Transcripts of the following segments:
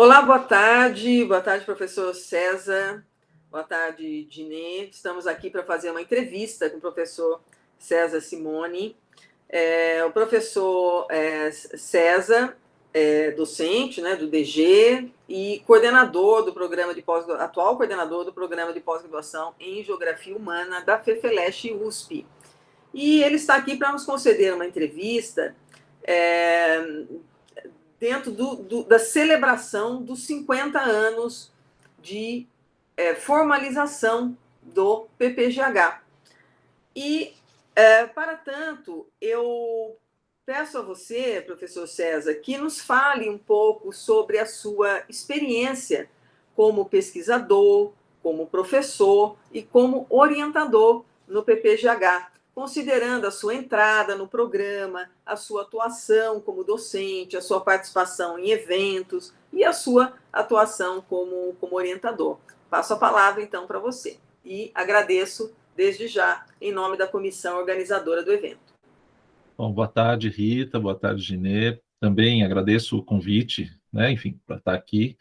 Olá, boa tarde, professor César, boa tarde, Dinê. Estamos aqui para fazer uma entrevista com o professor César Simone. O professor César é docente, né, do DG e coordenador do programa de atual coordenador do programa de pós-graduação em Geografia Humana da FEFELESH USP. E ele está aqui para nos conceder uma entrevista dentro da celebração dos 50 anos de formalização do PPGH. E, para tanto, eu peço a você, professor César, que nos fale um pouco sobre a sua experiência como pesquisador, como professor e como orientador no PPGH, considerando a sua entrada no programa, a sua atuação como docente, a sua participação em eventos e a sua atuação como orientador. Passo a palavra, então, para você. E agradeço, desde já, em nome da comissão organizadora do evento. Bom, boa tarde, Rita, boa tarde, Ginê. Também agradeço o convite, né, enfim, para estar aqui,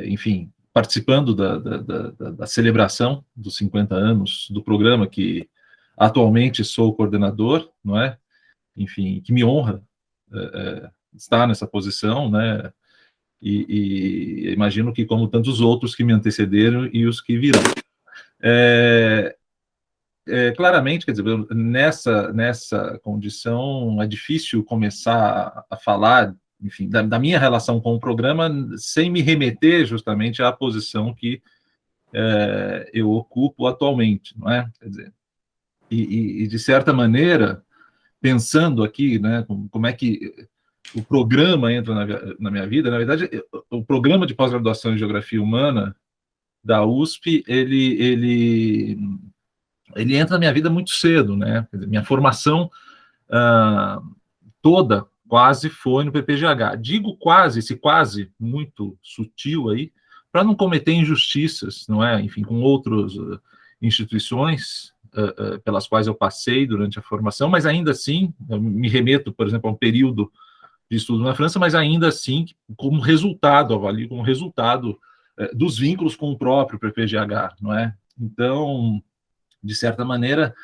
enfim, participando da celebração dos 50 anos do programa que atualmente sou coordenador, não é? Enfim, que me honra estar nessa posição, né? E imagino que como tantos outros que me antecederam e os que virão. Claramente, quer dizer, nessa condição é difícil começar a falar, enfim, da minha relação com o programa sem me remeter justamente à posição que eu ocupo atualmente, não é? Quer dizer, e de certa maneira, pensando aqui, né, como é que o programa entra na minha vida, na verdade, o programa de pós-graduação em Geografia Humana da USP, ele entra na minha vida muito cedo, né? Quer dizer, minha formação toda quase foi no PPGH. Digo quase, esse quase muito sutil aí, para não cometer injustiças, não é? Enfim, com outras instituições pelas quais eu passei durante a formação, mas ainda assim, eu me remeto, por exemplo, a um período de estudo na França, mas ainda assim, como resultado, avalio como resultado dos vínculos com o próprio PPGH, não é? Então, de certa maneira,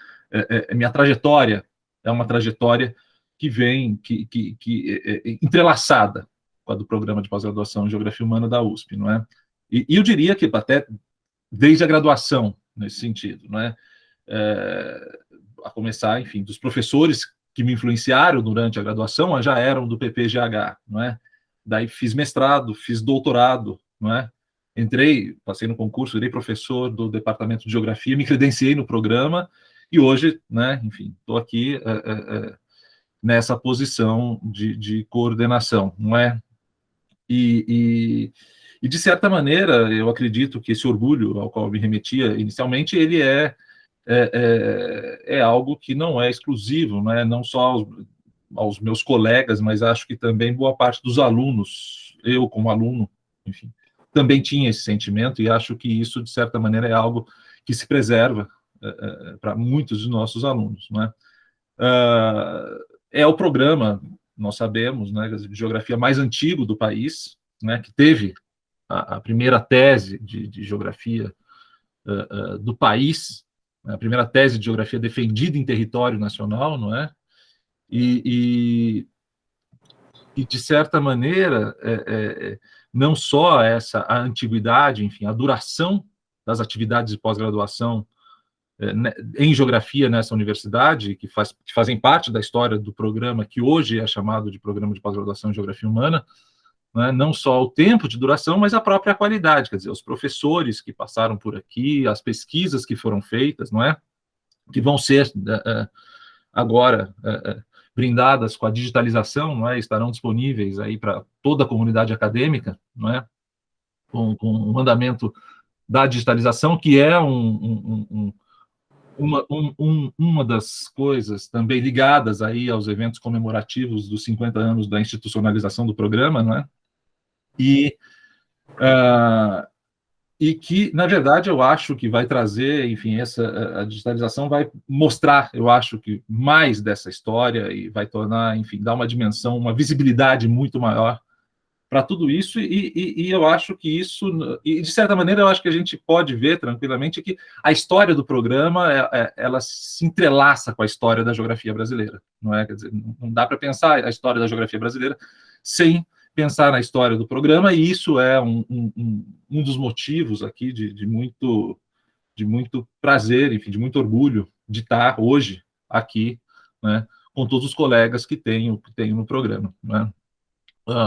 minha trajetória é uma trajetória que vem entrelaçada com a do programa de pós-graduação em Geografia Humana da USP, não é? E eu diria que até desde a graduação, nesse sentido, não é? A começar, enfim, dos professores que me influenciaram durante a graduação já eram do PPGH, não é? Daí fiz mestrado, fiz doutorado, não é? Passei no concurso, virei professor do Departamento de Geografia, me credenciei no programa e hoje, né, enfim, estou aqui nessa posição de coordenação, não é? E, de certa maneira, eu acredito que esse orgulho ao qual eu me remetia inicialmente, ele é algo que não é exclusivo, né? Não só aos meus colegas, mas acho que também boa parte dos alunos, eu como aluno, enfim, também tinha esse sentimento e acho que isso, de certa maneira, é algo que se preserva para muitos dos nossos alunos, não é? É o programa, nós sabemos, né, de geografia mais antigo do país, né, que teve a primeira tese de geografia do país, a primeira tese de geografia defendida em território nacional, não é? E de certa maneira, não só a antiguidade, enfim, a duração das atividades de pós-graduação em geografia nessa universidade, que fazem parte da história do programa, que hoje é chamado de Programa de Pós-Graduação em Geografia Humana, né, não só o tempo de duração, mas a própria qualidade, quer dizer, os professores que passaram por aqui, as pesquisas que foram feitas, não é? Que vão ser agora brindadas com a digitalização, não é? Estarão disponíveis aí para toda a comunidade acadêmica, não é? Com o andamento da digitalização, que é uma das coisas também ligadas aí aos eventos comemorativos dos 50 anos da institucionalização do programa, não é? E que, na verdade, eu acho que vai trazer, enfim, a digitalização vai mostrar, eu acho que mais dessa história e vai tornar, enfim, dar uma dimensão, uma visibilidade muito maior para tudo isso, e eu acho que isso, e de certa maneira, eu acho que a gente pode ver tranquilamente que a história do programa, ela se entrelaça com a história da geografia brasileira, não é? Quer dizer, não dá para pensar a história da geografia brasileira sem pensar na história do programa, e isso é um dos motivos aqui de muito prazer, enfim, de muito orgulho de estar hoje aqui, né, com todos os colegas que tenho no programa, né?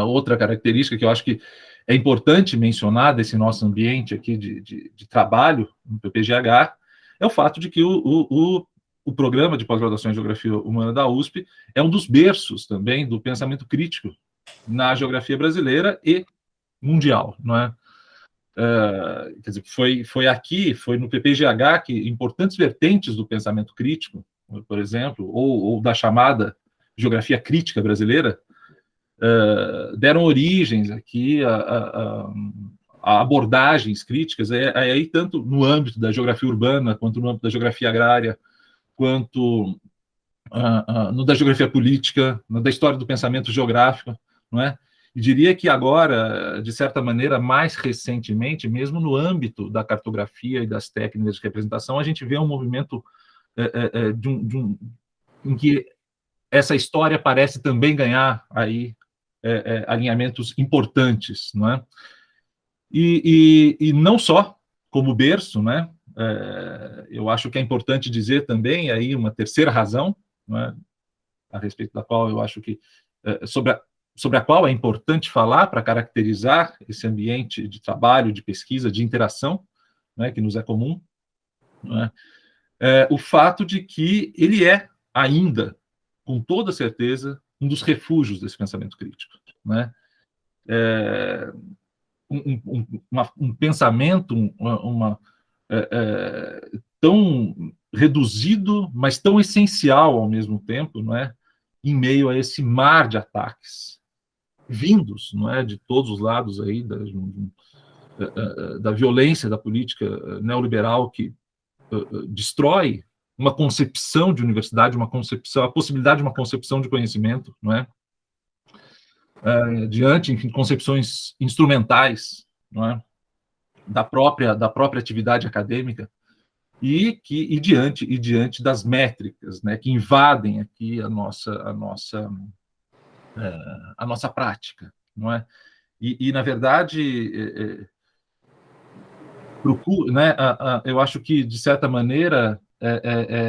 Outra característica que eu acho que é importante mencionar desse nosso ambiente aqui de trabalho no PPGH é o fato de que o programa de pós-graduação em Geografia Humana da USP é um dos berços também do pensamento crítico na geografia brasileira e mundial, não é? Quer dizer, foi no PPGH que importantes vertentes do pensamento crítico, por exemplo, ou da chamada geografia crítica brasileira, deram origens aqui a abordagens críticas, aí tanto no âmbito da geografia urbana, quanto no âmbito da geografia agrária, quanto no da geografia política, no da história do pensamento geográfico, não é? E diria que agora, de certa maneira, mais recentemente, mesmo no âmbito da cartografia e das técnicas de representação, a gente vê um movimento em que essa história parece também ganhar aí alinhamentos importantes, não é? E não só como berço, né? Eu acho que é importante dizer também aí uma terceira razão, não é? A respeito da qual eu acho que sobre a qual é importante falar para caracterizar esse ambiente de trabalho, de pesquisa, de interação, né, que nos é comum, não é? O fato de que ele é ainda, com toda certeza, um dos refúgios desse pensamento crítico, né? Um pensamento, tão reduzido, mas tão essencial ao mesmo tempo, não é? Em meio a esse mar de ataques vindos, não é, de todos os lados aí da violência da política neoliberal que destrói uma concepção de universidade, a possibilidade de uma concepção de conhecimento, não é? Diante, enfim, concepções instrumentais, não é? da própria atividade acadêmica e diante das métricas, né, que invadem aqui a nossa prática, não é? E na verdade, né, eu acho que de certa maneira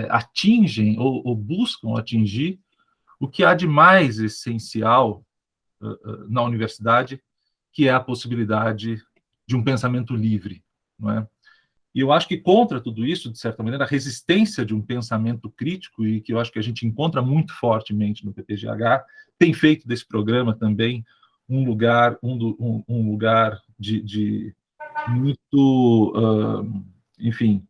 atingem ou buscam atingir o que há de mais essencial na universidade, que é a possibilidade de um pensamento livre, não é? E eu acho que contra tudo isso, de certa maneira, a resistência de um pensamento crítico, e que eu acho que a gente encontra muito fortemente no PPGH, tem feito desse programa também um lugar de muito, enfim,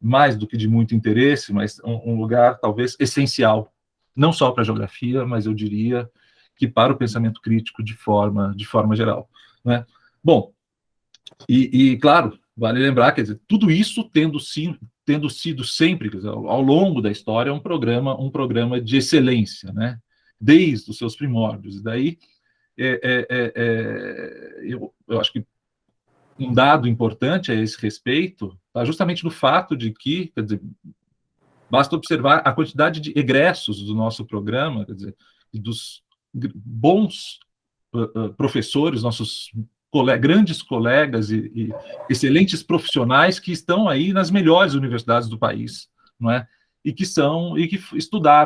mais do que de muito interesse, mas um lugar talvez essencial, não só para a geografia, mas eu diria que para o pensamento crítico de forma geral, né? Bom, claro, vale lembrar, quer dizer, tudo isso tendo sido sempre, dizer, ao longo da história, um programa de excelência, né? Desde os seus primórdios. E daí, eu acho que um dado importante a esse respeito está justamente no fato de que, quer dizer, basta observar a quantidade de egressos do nosso programa, quer dizer, dos bons professores, nossos grandes colegas e excelentes profissionais que estão aí nas melhores universidades do país, não é? E que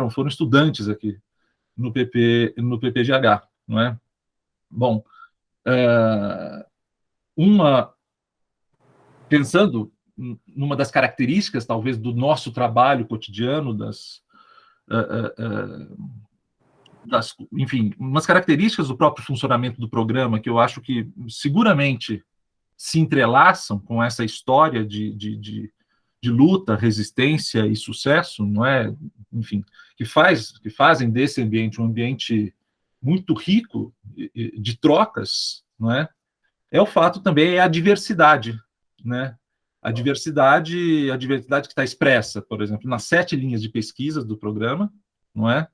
foram estudantes aqui no PPGH, não é? Bom, pensando numa das características, talvez, do nosso trabalho cotidiano, enfim, umas características do próprio funcionamento do programa que eu acho que seguramente se entrelaçam com essa história de luta, resistência e sucesso, não é? Enfim, que fazem desse ambiente um ambiente muito rico de trocas, não é? O fato também é a diversidade, né? A diversidade que está expressa, por exemplo, nas 7 linhas de pesquisa do programa, não é?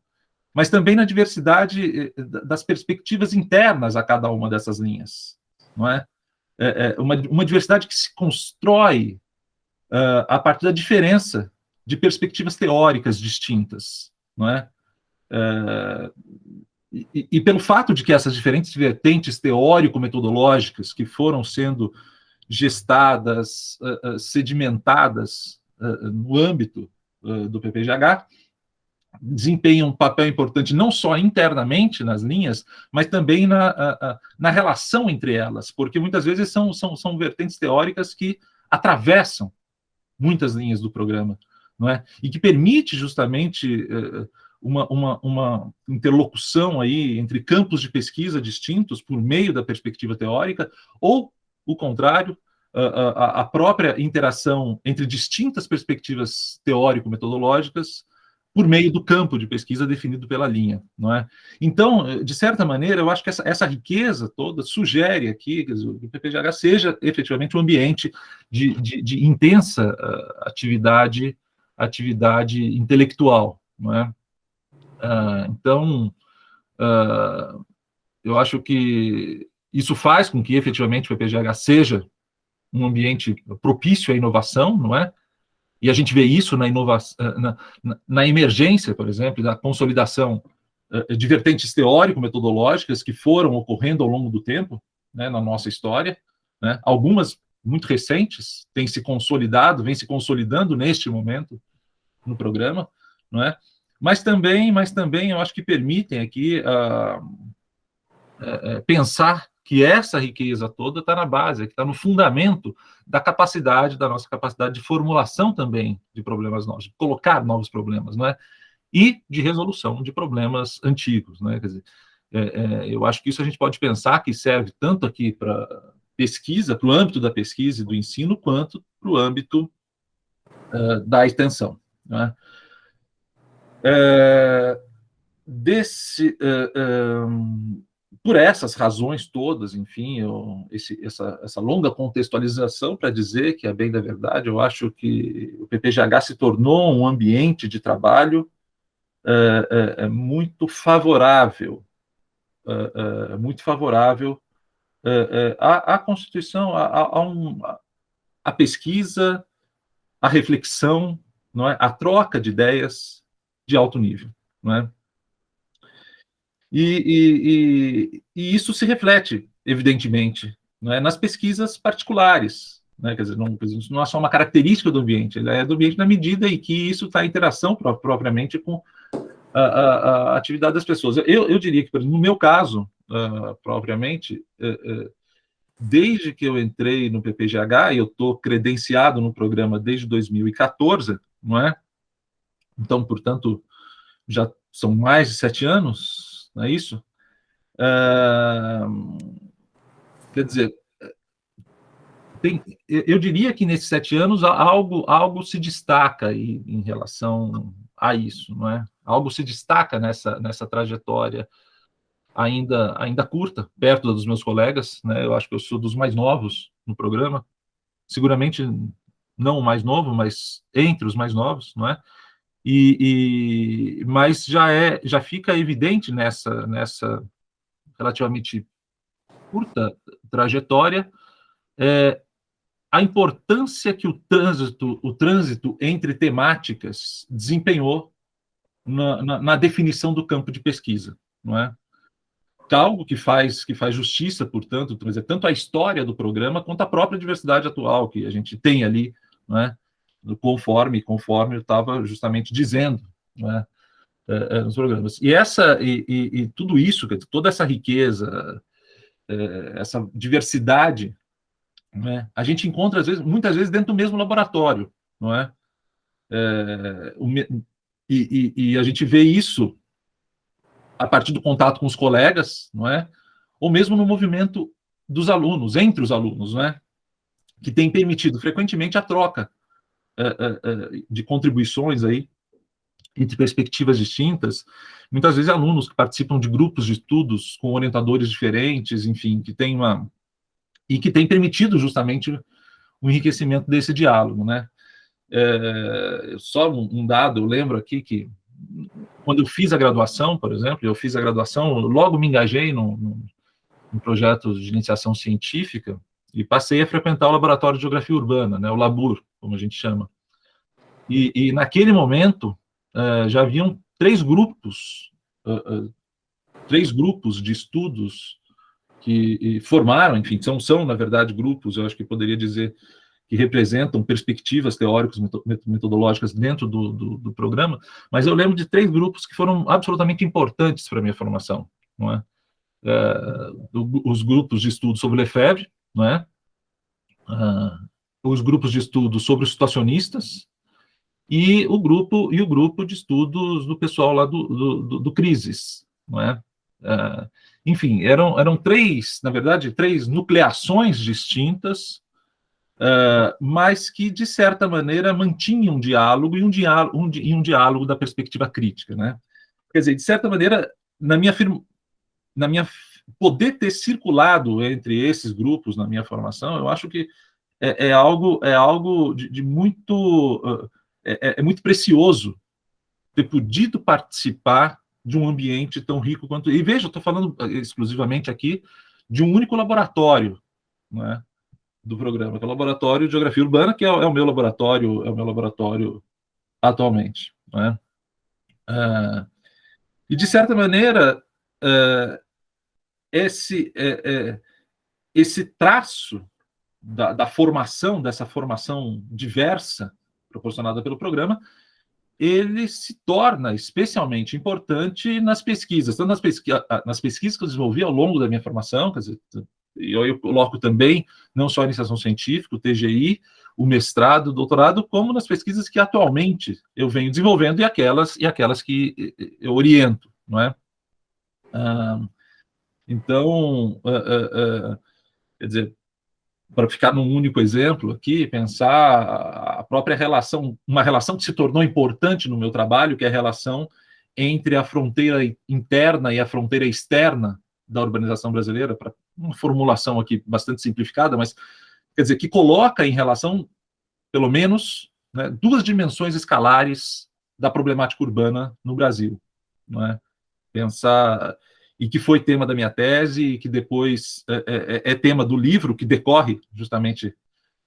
mas também na diversidade das perspectivas internas a cada uma dessas linhas, não é? Uma diversidade que se constrói a partir da diferença de perspectivas teóricas distintas, não é? E pelo fato de que essas diferentes vertentes teórico-metodológicas que foram sendo gestadas, sedimentadas no âmbito do PPGH, desempenham um papel importante não só internamente nas linhas, mas também na relação entre elas, porque muitas vezes são vertentes teóricas que atravessam muitas linhas do programa, não é? E que permite justamente uma interlocução aí entre campos de pesquisa distintos por meio da perspectiva teórica, ou o contrário, a própria interação entre distintas perspectivas teórico-metodológicas por meio do campo de pesquisa definido pela linha, não é? Então, de certa maneira, eu acho que essa riqueza toda sugere aqui que o PPGH seja efetivamente um ambiente de intensa atividade intelectual, não é? Então, eu acho que isso faz com que efetivamente o PPGH seja um ambiente propício à inovação, não é? E a gente vê isso na inovação, na emergência, por exemplo, da consolidação de vertentes teórico-metodológicas que foram ocorrendo ao longo do tempo, né, na nossa história, né? Algumas muito recentes têm se consolidado, vêm se consolidando neste momento no programa, não é? Mas também eu acho que permitem aqui pensar que essa riqueza toda está na base, que está no fundamento da nossa capacidade de formulação também de problemas novos, de colocar novos problemas, não é? E de resolução de problemas antigos, né? Quer dizer, eu acho que isso a gente pode pensar que serve tanto aqui para pesquisa, para o âmbito da pesquisa e do ensino, quanto para o âmbito da extensão, né? Por essas razões todas, enfim, essa longa contextualização para dizer que, a bem da verdade, eu acho que o PPGH se tornou um ambiente de trabalho muito favorável, à Constituição, à pesquisa, à reflexão, não é? À troca de ideias de alto nível, não é? E isso se reflete, evidentemente, né, nas pesquisas particulares, né? Quer dizer, não é só uma característica do ambiente, ele é do ambiente na medida em que isso está em interação propriamente com a atividade das pessoas. Eu diria que, no meu caso, propriamente, desde que eu entrei no PPGH, e eu estou credenciado no programa desde 2014, não é? Então, portanto, já são mais de 7 anos, não é isso? Quer dizer, eu diria que nesses 7 anos algo se destaca em relação a isso, não é? Algo se destaca nessa trajetória ainda curta, perto dos meus colegas, né? Eu acho que eu sou dos mais novos no programa, seguramente não o mais novo, mas entre os mais novos, não é? Mas já fica evidente nessa relativamente curta trajetória a importância que o trânsito entre temáticas desempenhou na definição do campo de pesquisa, não é? Algo que faz justiça, portanto, trazer tanto a história do programa quanto a própria diversidade atual que a gente tem ali, não é? Conforme eu estava justamente dizendo, não é? Nos programas. E tudo isso, toda essa riqueza, essa diversidade, né, a gente encontra, muitas vezes, dentro do mesmo laboratório, não é? E a gente vê isso a partir do contato com os colegas, não é? Ou mesmo no movimento dos alunos, entre os alunos, não é? Que tem permitido frequentemente a troca de contribuições aí entre perspectivas distintas, muitas vezes alunos que participam de grupos de estudos com orientadores diferentes, enfim, que tem permitido justamente o enriquecimento desse diálogo, né? Só um dado, eu lembro aqui que quando eu fiz a graduação, por exemplo, logo me engajei num projeto de iniciação científica e passei a frequentar o Laboratório de Geografia Urbana, né, o LABUR, como a gente chama. E naquele momento, já haviam três grupos de estudos que formaram, enfim, são, na verdade, grupos, eu acho que poderia dizer, que representam perspectivas teóricas, metodológicas dentro do programa, mas eu lembro de três grupos que foram absolutamente importantes para a minha formação, não é? Os grupos de estudo sobre Lefebvre, não é? Os grupos de estudo sobre os situacionistas e o grupo de estudos do pessoal lá do Crises, não é? Enfim, eram três, na verdade, três nucleações distintas, mas que, de certa maneira, mantinham um diálogo e um diálogo da perspectiva crítica, né? Quer dizer, de certa maneira, na minha poder ter circulado entre esses grupos na minha formação, eu acho que é algo de muito muito precioso ter podido participar de um ambiente tão rico quanto. E veja, eu estou falando exclusivamente aqui de um único laboratório, não é, do programa, que é o Laboratório de Geografia Urbana, que é o meu laboratório atualmente, não é? E de certa maneira esse traço da formação, dessa formação diversa proporcionada pelo programa, ele se torna especialmente importante nas pesquisas, tanto nas pesquisas que eu desenvolvi ao longo da minha formação, quer dizer, eu coloco também não só a iniciação científica, o TGI, o mestrado, o doutorado, como nas pesquisas que atualmente eu venho desenvolvendo e aquelas que eu oriento, não é? Então, quer dizer, para ficar num único exemplo aqui, pensar a própria relação, uma relação que se tornou importante no meu trabalho, que é a relação entre a fronteira interna e a fronteira externa da urbanização brasileira, para uma formulação aqui bastante simplificada, mas, quer dizer, que coloca em relação, pelo menos, né, duas dimensões escalares da problemática urbana no Brasil, não é? Pensar, e que foi tema da minha tese, e que depois é tema do livro, que decorre justamente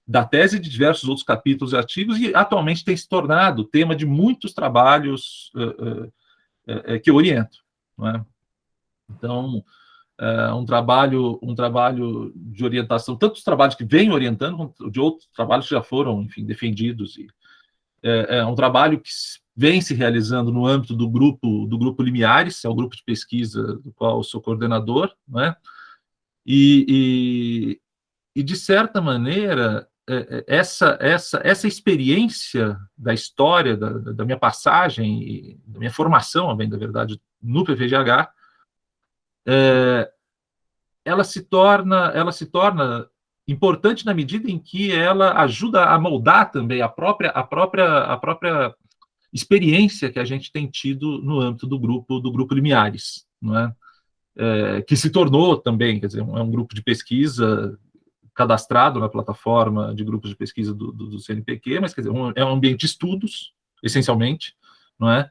da tese, de diversos outros capítulos e artigos, e atualmente tem se tornado tema de muitos trabalhos que eu oriento, não é? Então, um trabalho de orientação, tanto os trabalhos que venho orientando, quanto de outros trabalhos que já foram, enfim, defendidos, e é um trabalho que vem se realizando no âmbito do grupo Limiares, é o grupo de pesquisa do qual eu sou coordenador, né? E de certa maneira, essa experiência da história, da minha passagem, da minha formação, bem da verdade, no PPGH, ela se torna importante na medida em que ela ajuda a moldar também a própria experiência que a gente tem tido no âmbito do grupo Limiares, não é? Que se tornou também, quer dizer, é um grupo de pesquisa cadastrado na plataforma de grupos de pesquisa do CNPq, mas, quer dizer, é um ambiente de estudos, essencialmente, não é?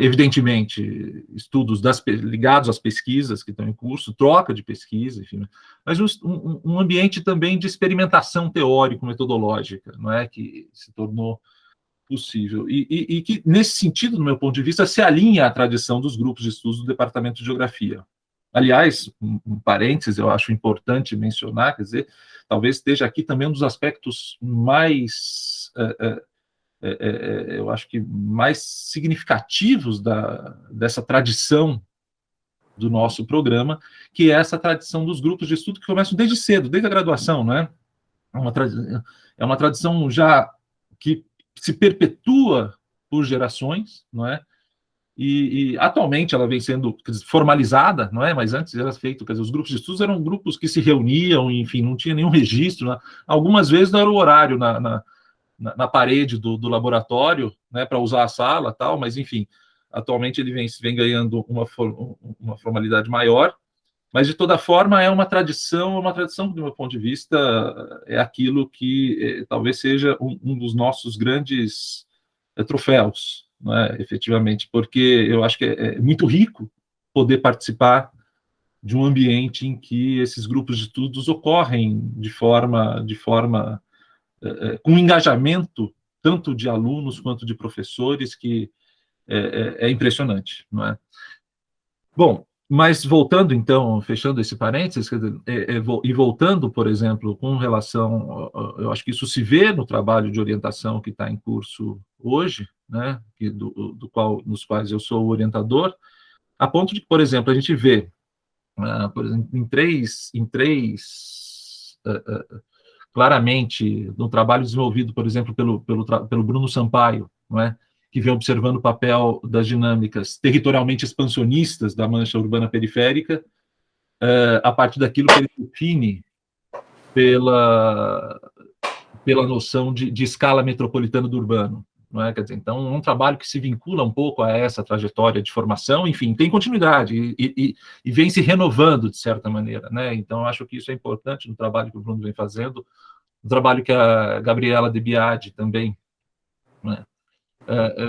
Evidentemente, estudos ligados às pesquisas que estão em curso, troca de pesquisa, enfim, mas um ambiente também de experimentação teórico-metodológica, não é, que se tornou possível, e que, nesse sentido, no meu ponto de vista, se alinha à tradição dos grupos de estudos do Departamento de Geografia. Aliás, um parênteses, eu acho importante mencionar, quer dizer, talvez esteja aqui também um dos aspectos mais eu acho que mais significativos dessa tradição do nosso programa, que é essa tradição dos grupos de estudo que começam desde cedo, desde a graduação, né? É uma tradição já que se perpetua por gerações, não é? E atualmente ela vem sendo formalizada, não é? Mas antes era feito, quer dizer, os grupos de estudos eram grupos que se reuniam, enfim, não tinha nenhum registro, né? Algumas vezes não era o horário na parede do laboratório, né, para usar a sala, tal, mas, enfim, atualmente ele vem ganhando uma formalidade maior, mas, de toda forma, é uma tradição, do meu ponto de vista, é aquilo que talvez seja um dos nossos grandes troféus, né, efetivamente, porque eu acho que é muito rico poder participar de um ambiente em que esses grupos de estudos ocorrem com engajamento tanto de alunos quanto de professores, que é impressionante, não é? Bom, mas voltando então, fechando esse parênteses, quer dizer, e voltando, por exemplo, com relação, eu acho que isso se vê no trabalho de orientação que está em curso hoje, né, nos quais eu sou o orientador, a ponto de, por exemplo, a gente vê, por exemplo, claramente, no trabalho desenvolvido, por exemplo, pelo Bruno Sampaio, não é? Que vem observando o papel das dinâmicas territorialmente expansionistas da mancha urbana periférica, a partir daquilo que ele define pela, pela noção de escala metropolitana do urbano. Não é? Quer dizer, então, é um trabalho que se vincula um pouco a essa trajetória de formação, enfim, tem continuidade e vem se renovando, de certa maneira. Né? Então, acho que isso é importante no trabalho que o Bruno vem fazendo, no trabalho que a Gabriela De Biagi também, né,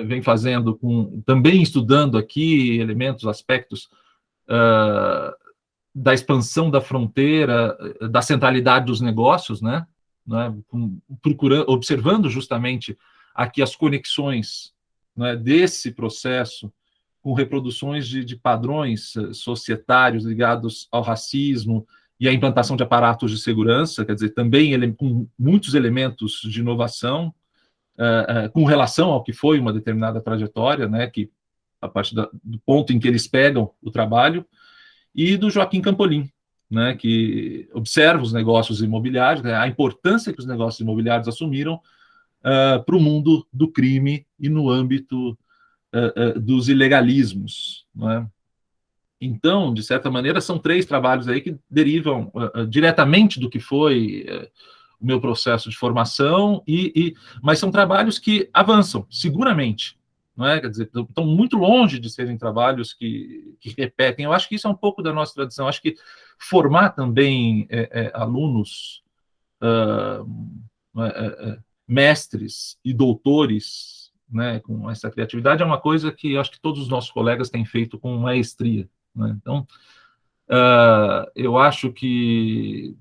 vem fazendo, também estudando aqui elementos, aspectos da expansão da fronteira, da centralidade dos negócios, né, observando justamente aqui as conexões, né, desse processo com reproduções de padrões societários ligados ao racismo e à implantação de aparatos de segurança, quer dizer, também com muitos elementos de inovação, com relação ao que foi uma determinada trajetória, né, que a partir do ponto em que eles pegam o trabalho, e do Joaquim Campolim, né, que observa os negócios imobiliários, a importância que os negócios imobiliários assumiram para o mundo do crime e no âmbito dos ilegalismos. Né? Então, de certa maneira, são 3 trabalhos aí que derivam diretamente do que foi o meu processo de formação, mas são trabalhos que avançam, seguramente. Não é? Quer dizer, estão muito longe de serem trabalhos que repetem. Eu acho que isso é um pouco da nossa tradição. Eu acho que formar também alunos, mestres e doutores, né, com essa criatividade é uma coisa que eu acho que todos os nossos colegas têm feito com maestria. Né? Então, eu acho que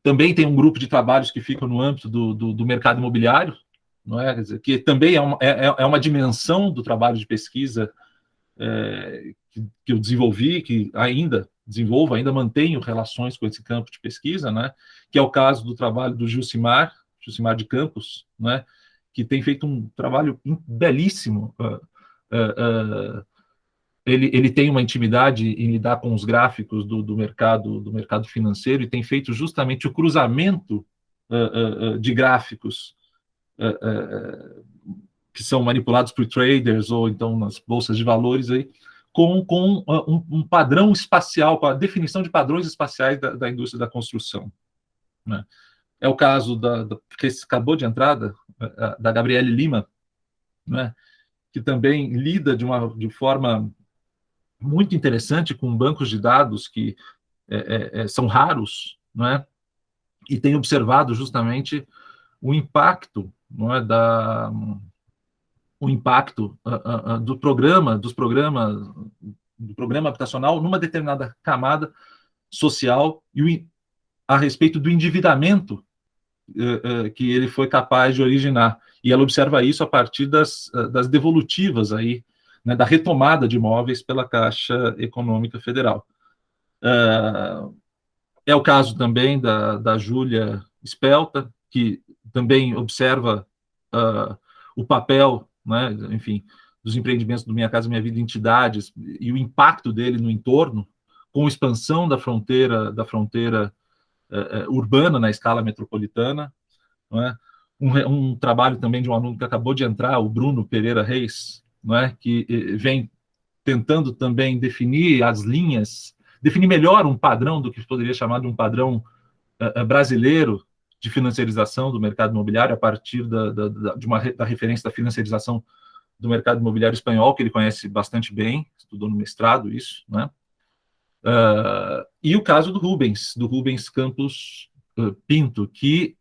também tem um grupo de trabalhos que ficam no âmbito do mercado imobiliário, não é? Quer dizer, que também é uma dimensão do trabalho de pesquisa que eu desenvolvi, que ainda desenvolvo, ainda mantenho relações com esse campo de pesquisa, né? Que é o caso do trabalho do Gilcimar de Campos, né? Que tem feito um trabalho belíssimo. Ele tem uma intimidade em lidar com os gráficos do mercado financeiro e tem feito justamente o cruzamento de gráficos que são manipulados por traders ou então nas bolsas de valores aí, com um padrão espacial, com a definição de padrões espaciais da indústria da construção. Né? É o caso que acabou de entrada, da Gabriele Lima, né? Que também lida de forma muito interessante com bancos de dados que são raros, não é? E tem observado justamente o impacto, não é, o impacto do programa habitacional numa determinada camada social e a respeito do endividamento que ele foi capaz de originar. E ela observa isso a partir das devolutivas aí, né, da retomada de imóveis pela Caixa Econômica Federal. É o caso também da Júlia Spelta, que também observa o papel, né, enfim, dos empreendimentos do Minha Casa Minha Vida Entidades e o impacto dele no entorno, com a expansão da fronteira urbana na escala metropolitana. Não é? Um trabalho também de um aluno que acabou de entrar, o Bruno Pereira Reis, não é? Que vem tentando também definir as linhas, definir melhor um padrão do que poderia chamar de um padrão brasileiro de financiarização do mercado imobiliário a partir da referência da financiarização do mercado imobiliário espanhol, que ele conhece bastante bem, estudou no mestrado isso, né? E o caso do Rubens Campos Pinto, que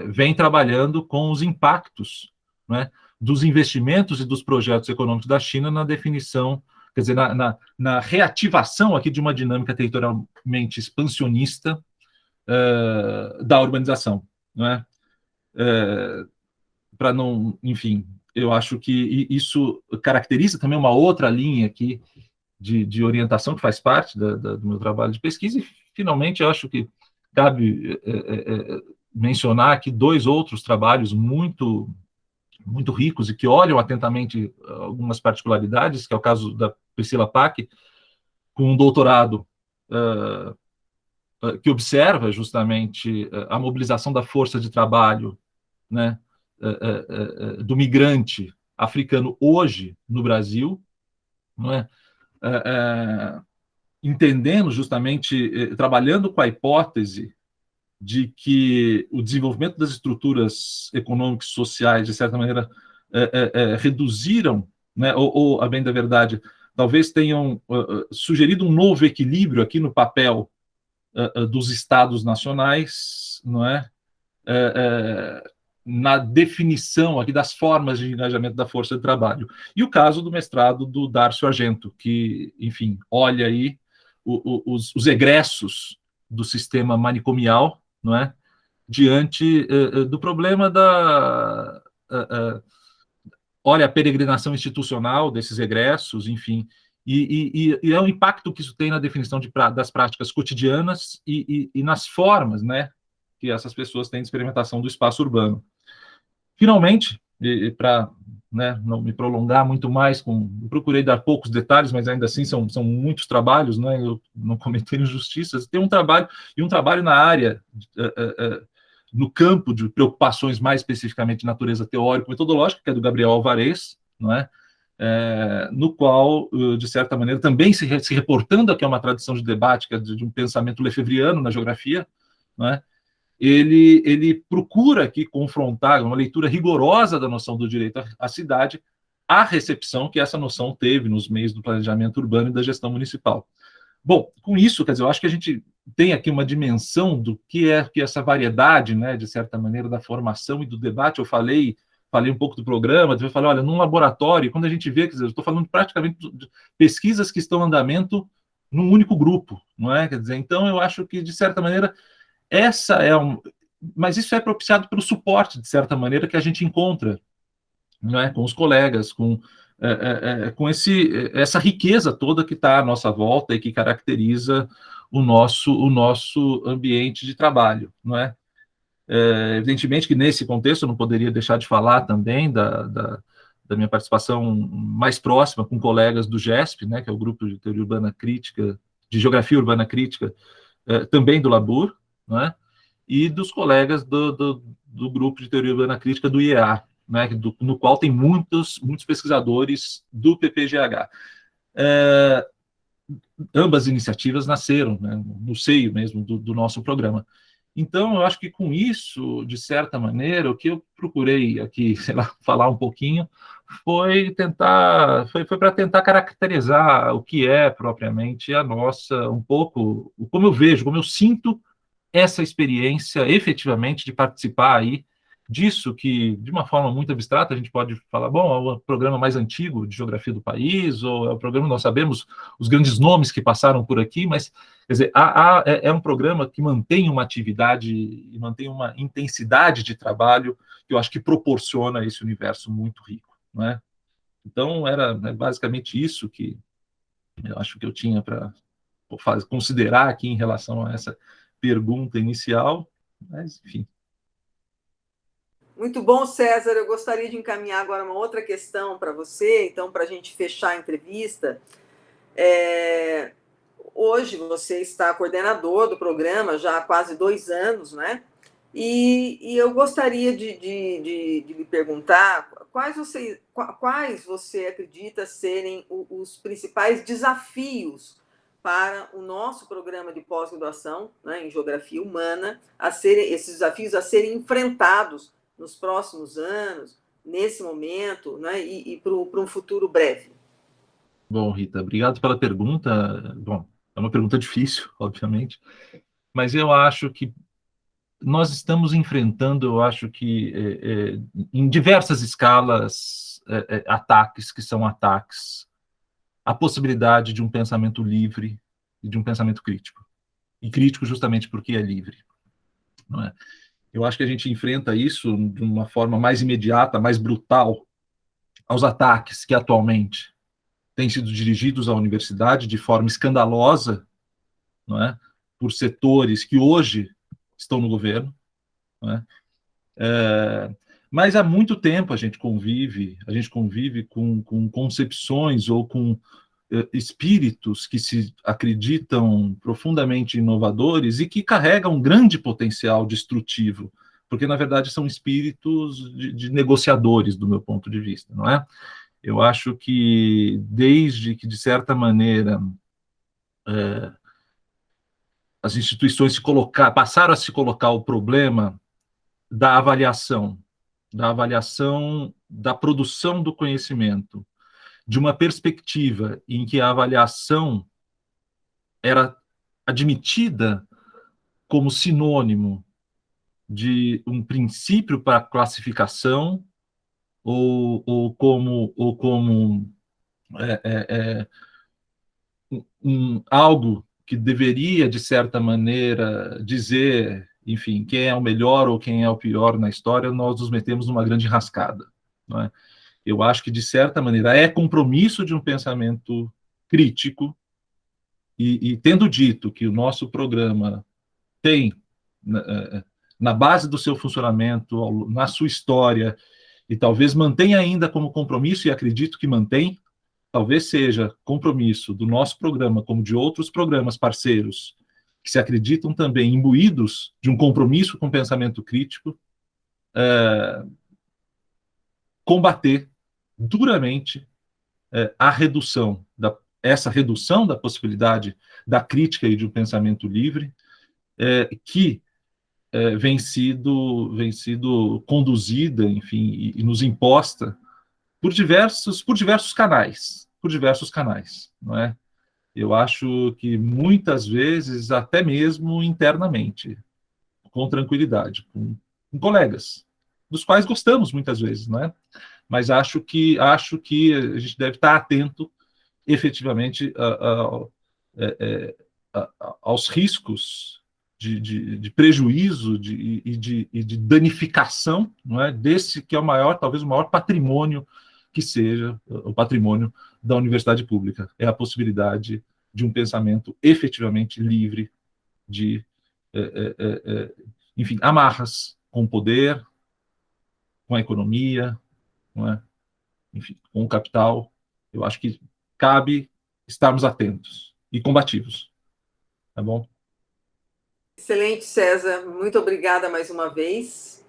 vem trabalhando com os impactos, né, dos investimentos e dos projetos econômicos da China na definição, quer dizer, na reativação aqui de uma dinâmica territorialmente expansionista da urbanização, não é? Para não, enfim, eu acho que isso caracteriza também uma outra linha aqui de orientação que faz parte do meu trabalho de pesquisa, e finalmente eu acho que cabe mencionar aqui dois outros trabalhos muito ricos e que olham atentamente algumas particularidades, que é o caso da Priscila Pack, com um doutorado que observa justamente a mobilização da força de trabalho, né, do migrante africano hoje no Brasil, não é? Entendendo justamente, trabalhando com a hipótese de que o desenvolvimento das estruturas econômicas e sociais, de certa maneira, reduziram, né, ou, a bem da verdade, talvez tenham sugerido um novo equilíbrio aqui no papel dos Estados nacionais, não é? Na definição aqui das formas de engajamento da força de trabalho. E o caso do mestrado do Darcio Argento, que, enfim, olha aí os egressos do sistema manicomial, não é? Diante do problema olha a peregrinação institucional desses egressos, enfim, e é o impacto que isso tem na definição das práticas cotidianas e nas formas, né, que essas pessoas têm de experimentação do espaço urbano. Finalmente, para, né, não me prolongar muito mais, eu procurei dar poucos detalhes, mas ainda assim são muitos trabalhos, né, eu não cometer injustiças, tem um trabalho na área, no campo de preocupações mais especificamente de natureza teórico-metodológica, que é do Gabriel Alvarez, não é? No qual, de certa maneira, também se reportando aqui a uma tradição de debate, que é de um pensamento lefebvriano na geografia, não é? Ele procura aqui confrontar uma leitura rigorosa da noção do direito à cidade, à recepção que essa noção teve nos meios do planejamento urbano e da gestão municipal. Bom, com isso, quer dizer, eu acho que a gente tem aqui uma dimensão do que é que essa variedade, né, de certa maneira, da formação e do debate. Eu falei um pouco do programa, depois falei, olha, num laboratório, quando a gente vê, quer dizer, eu estou falando praticamente de pesquisas que estão em andamento num único grupo, não é? Quer dizer, então eu acho que, de certa maneira, mas isso é propiciado pelo suporte, de certa maneira, que a gente encontra, não é? Com os colegas, com essa riqueza toda que está à nossa volta e que caracteriza o nosso ambiente de trabalho, não é? Evidentemente que nesse contexto eu não poderia deixar de falar também da minha participação mais próxima com colegas do GESP, né, que é o Grupo de Teoria Urbana Crítica, de Geografia Urbana Crítica, também do Labur, não é? E dos colegas do Grupo de Teoria Urbana Crítica do IEA, né, no qual tem muitos pesquisadores do PPGH. Ambas iniciativas nasceram, né, no seio mesmo do nosso programa. Então, eu acho que com isso, de certa maneira, o que eu procurei aqui, sei lá, falar um pouquinho, foi para tentar caracterizar o que é propriamente a nossa, um pouco, como eu vejo, como eu sinto essa experiência efetivamente de participar aí disso que, de uma forma muito abstrata, a gente pode falar, bom, é o programa mais antigo de geografia do país, ou é o programa, nós sabemos os grandes nomes que passaram por aqui, mas, quer dizer, é um programa que mantém uma atividade e mantém uma intensidade de trabalho que eu acho que proporciona esse universo muito rico, não é? Então, era, né, basicamente isso que eu acho que eu tinha para considerar aqui em relação a essa pergunta inicial, mas, enfim. Muito bom, César. Eu gostaria de encaminhar agora uma outra questão para você, então, para a gente fechar a entrevista. Hoje você está coordenador do programa já há quase 2 anos, né? E eu gostaria de lhe perguntar quais você acredita serem os principais desafios para o nosso programa de pós-graduação, né, em Geografia Humana, esses desafios a serem enfrentados nos próximos anos, nesse momento, né, e para um futuro breve. Bom, Rita, obrigado pela pergunta. Bom, é uma pergunta difícil, obviamente, mas eu acho que nós estamos enfrentando, eu acho que, em diversas escalas, ataques que são ataques à possibilidade de um pensamento livre e de um pensamento crítico. E crítico justamente porque é livre, não é? Eu acho que a gente enfrenta isso de uma forma mais imediata, mais brutal, aos ataques que atualmente têm sido dirigidos à universidade de forma escandalosa, não é? Por setores que hoje estão no governo, não é? Mas há muito tempo a gente convive com concepções ou com espíritos que se acreditam profundamente inovadores e que carregam um grande potencial destrutivo, porque na verdade são espíritos de negociadores, do meu ponto de vista, não é? Eu acho que desde que de certa maneira as instituições passaram a se colocar o problema da avaliação da produção do conhecimento, de uma perspectiva em que a avaliação era admitida como sinônimo de um princípio para classificação ou como algo que deveria, de certa maneira, dizer, enfim, quem é o melhor ou quem é o pior na história, nós nos metemos numa grande enrascada, não é? Eu acho que, de certa maneira, é compromisso de um pensamento crítico, e tendo dito que o nosso programa tem, na base do seu funcionamento, na sua história, e talvez mantenha ainda como compromisso, e acredito que mantém, talvez seja compromisso do nosso programa, como de outros programas parceiros, que se acreditam também imbuídos de um compromisso com o pensamento crítico, combater duramente essa redução da possibilidade da crítica e de um pensamento livre, que vem sido conduzida, enfim, e nos imposta por diversos canais, não é? Eu acho que muitas vezes, até mesmo internamente, com tranquilidade, com colegas, dos quais gostamos muitas vezes, não é? Mas acho que a gente deve estar atento, efetivamente, aos riscos de prejuízo e de danificação, não é? Desse que é talvez o maior patrimônio que seja o patrimônio da universidade pública. É a possibilidade de um pensamento efetivamente livre de, enfim, amarras com o poder, com a economia, não é? Enfim, com o capital. Eu acho que cabe estarmos atentos e combativos, tá bom? Excelente, César. Muito obrigada mais uma vez.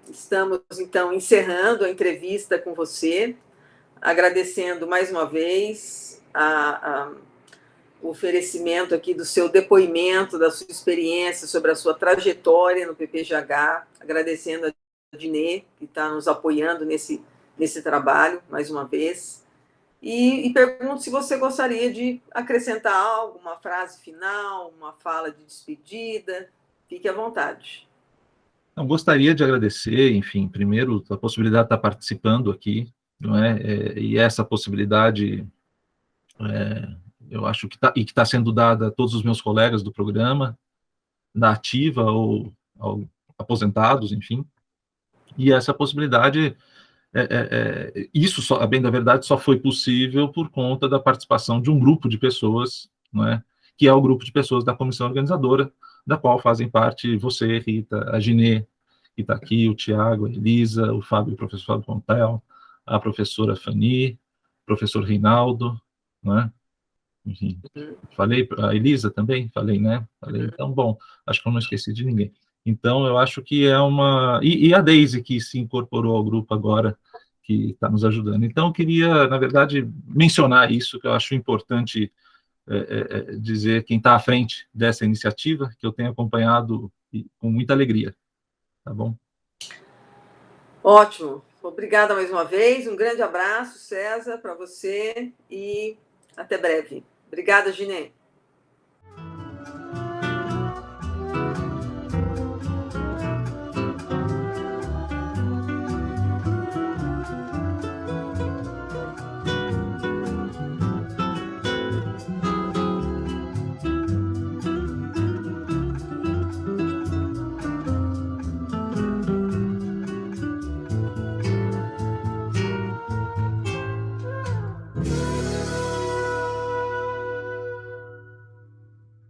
Estamos, então, encerrando a entrevista com você, agradecendo mais uma vez o oferecimento aqui do seu depoimento, da sua experiência sobre a sua trajetória no PPGH, agradecendo a Dinê, que está nos apoiando nesse trabalho, mais uma vez. E pergunto se você gostaria de acrescentar algo, uma frase final, uma fala de despedida. Fique à vontade. Eu gostaria de agradecer, enfim, primeiro, a possibilidade de estar participando aqui, não é? E essa possibilidade, eu acho que está sendo dada a todos os meus colegas do programa, da ativa ou aposentados, enfim. E essa possibilidade, isso, só, a bem da verdade, só foi possível por conta da participação de um grupo de pessoas, não é? Que é o grupo de pessoas da comissão organizadora, da qual fazem parte você, Rita, a Ginê, que está aqui, o Tiago, a Elisa, o Fábio, o professor Fábio Pontel, a professora Fanny, o professor Reinaldo, né? Enfim, falei, a Elisa também, falei, né? Falei, então, bom, acho que eu não esqueci de ninguém. Então, eu acho que é uma... E a Deise, que se incorporou ao grupo agora, que está nos ajudando. Então, eu queria, na verdade, mencionar isso, que eu acho importante dizer quem está à frente dessa iniciativa, que eu tenho acompanhado com muita alegria. Tá bom? Ótimo. Obrigada mais uma vez. Um grande abraço, César, para você e até breve. Obrigada, Ginê.